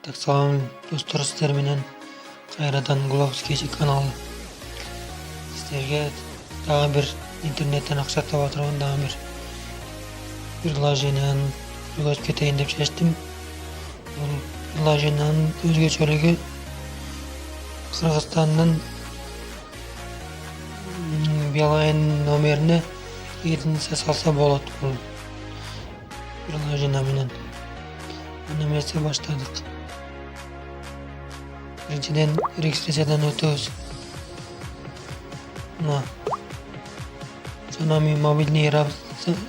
Так салам достор, сіздер менен кайрадан Гловский каналы. Сіздерге дагы бир интернеттен акча таба турган дагы бир приложениени көрсөтүп кетейин деп чечтим. Бул приложениянын өзгөчөлүгү Кыргызстандын Билайн номерине единица салса болот. Бул приложение менен эмесе баштадык. Биринчиден регистрациядан өтөбүз. Мына Жанами мобильный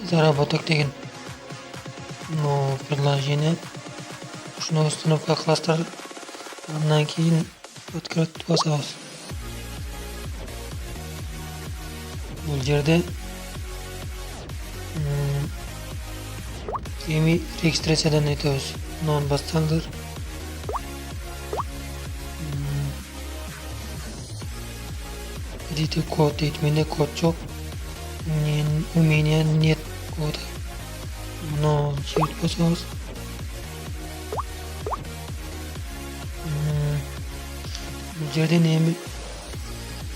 заработок деген приложение. Ушуну установка кыласыздар. Андан кийин открыть басабыз. Бул жерде эми регистрациядан өтөбүз. Мунун бассаңыздар Введите код дейт. Менде код жок. У меня нет кода. Муну жибип басабыз. Бул жерден эми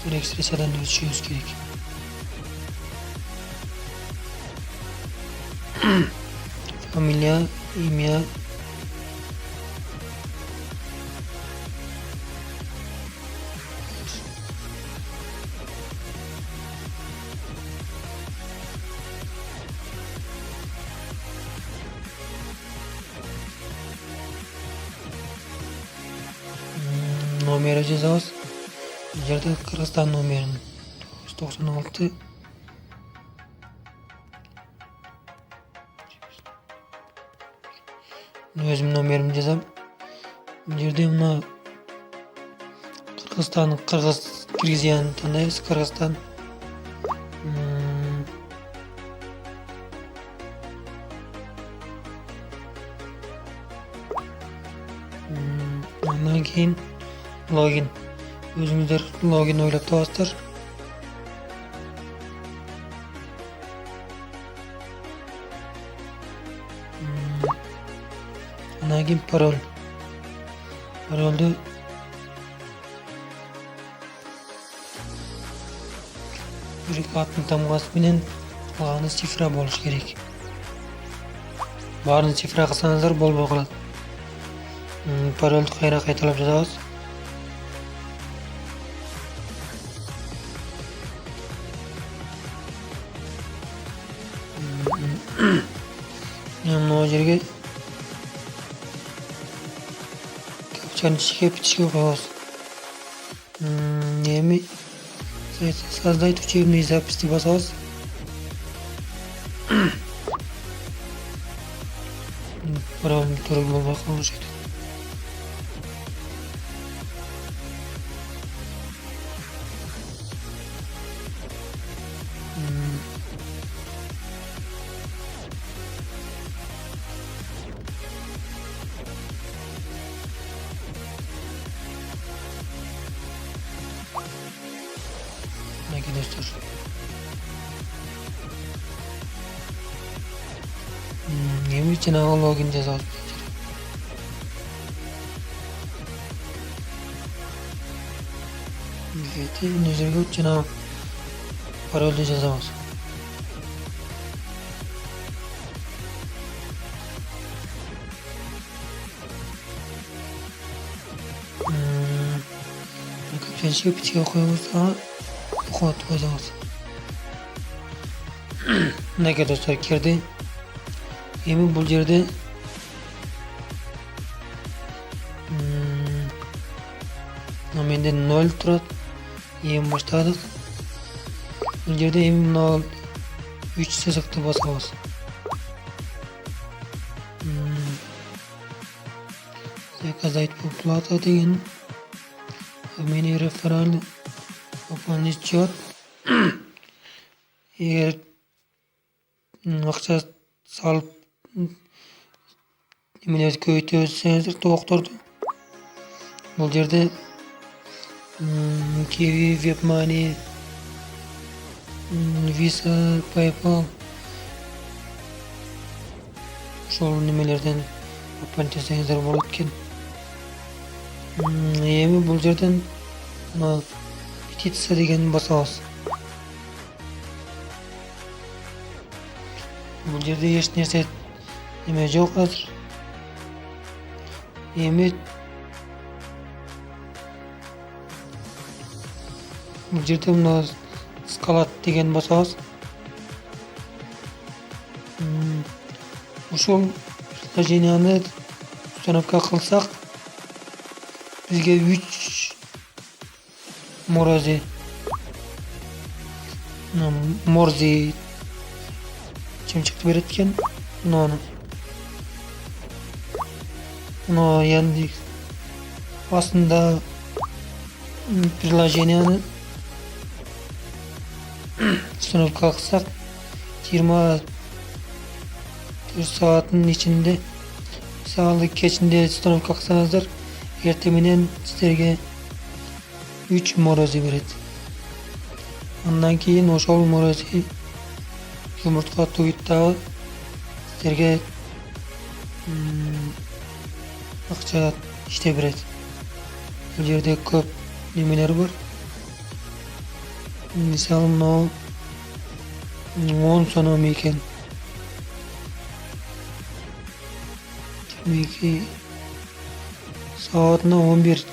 регистрациядан өтүшүбүз керек. Фамилия, имя, номери жазабыз. Бул жерде Кыргызстан номерин 996. Өзүм номеримди жазам. Бул жерде мына Кыргызстан, Киргизияны тандайбыз. Кыргызстан. Андан кийин логин. Өзүңүздөр логин ойлоп табасыздар. Андан кийин пароль. Паролду бир аттын тамгасы менен калганы цифра болуш керек. Баарын цифра кылсаңыздар болбой калат. Паролду кайра кайталап жазабыз. Мына жерге капчанын ичиге бичиге коебуз. Эми создать учебный запись деп басабыз. Пароль туура болбой калышы керек. Мінекей достар. Эми жанагы логин жазабыз. Мына жерге жанагы паролду жазабыз. Капчанын ичиге бичиге коебуз. Код жазабыз. Мынакей достар, кирди. Эми бул жерде менде 0 турат. Эми баштадык. Бул жерде эми мына 3 сызыкты басабыз. Заказать по плата деген. Обменный реферальный. Пополнить счет. Эгер акча салып эмелерди көбөйтөбүз токторду. Бул жерде Kiwi, WebMoney, Visa, PayPal ошол немелерден пополнить жасаңыздар болот экен. Эми бул жерден петиция дегенди басабыз. Бул жерде эч нерсе неме жок азыр. Эми бул жерде мына скалат деген басабыз. Ушул приложенияны установка кылсак бизге 3 морзи чымчыкты берет экен. Мына Яндекс астында приложенияны установка кылсак 24 сааттын ичинде, мисалы кечинде установка кылсаңыздар, эртең менен силерге 3 морози берет. Андан кийин ошол морози жумуртка туйт дагы силерге акча иштеп берет. Бул жерде көп немелер бар. Мисалы мына 10 сом экен. Демеки саатына 11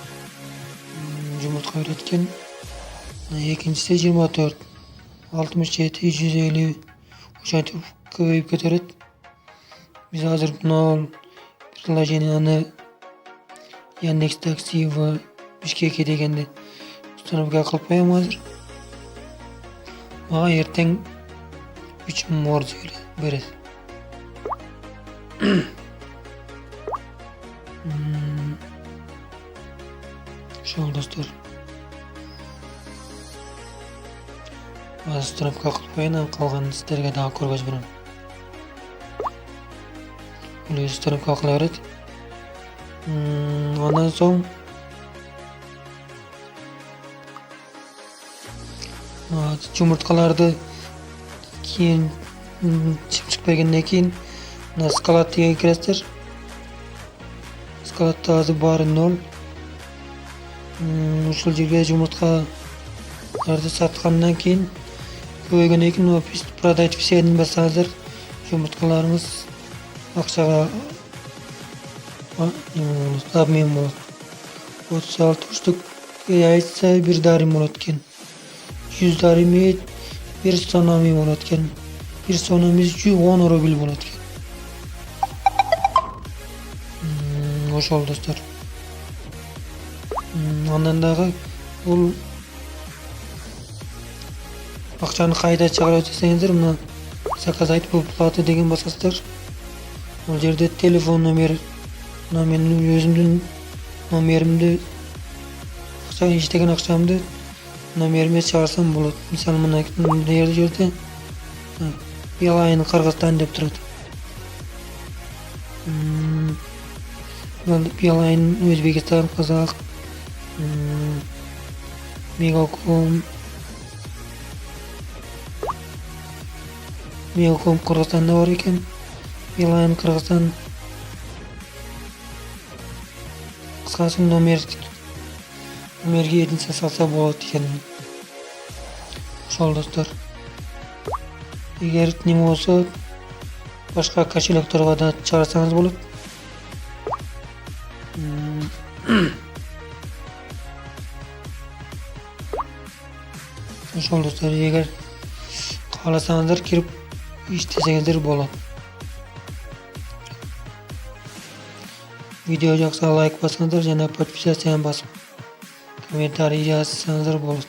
жумуртка берет экен. Экинчиси 24, 67, 150 ошентип көбөйүп кетет. Биз азыр мына приложенияны Яндекс Такси в Бишкекке дегенди установка кылып коем азыр. Мага эртең 3 морзи берет. Ошол достор. Азыр установка кылып коеюн, калганын силерге дагы көргөзүп берем. Бул установка кыла берет. Андан соң жумурткаларды кийин чымчык бергенден кийин мына скалат деген киресиздер. Скалатта азыр баары 0. Ушул жерге жумурткаларды саткандан кийин көбөйгөндөн кийин продать все'ни бассаңыздар, жумурткаларыңыз акчага обмен болот. 36 штук яйца 1 дарим болот экен. 100 дарими 1 сономи болот экен. 1 сономи 10 рубль болот экен. Ошол достор. Андан дагы бул акчаны кайда чыгарып десеңиздер, мына заказать по плату деген басасыздар. Бул жерде телефон номер, менин өзүмдүн номеримди, иштеген акчамды номериме чыгарсам болот. Мисалы мына жерде Билайн Кыргызстан деп турат. Билайн Өзбекистан, Казак, Мегаком Кыргызстанда бар экен. Билайн Кыргызстан. Кыскасы номерге единсе салса болот экен. Ошол достор. Эгер неме болсо, башка кошелекторго да чыгарсаңыз болот. Ошол достор, эгер кааласаңыздар кирип иштесеңиздер болот. Видео жакса лайк басыңыздар жана подписаться басып комментарий жазсаңыздар болот.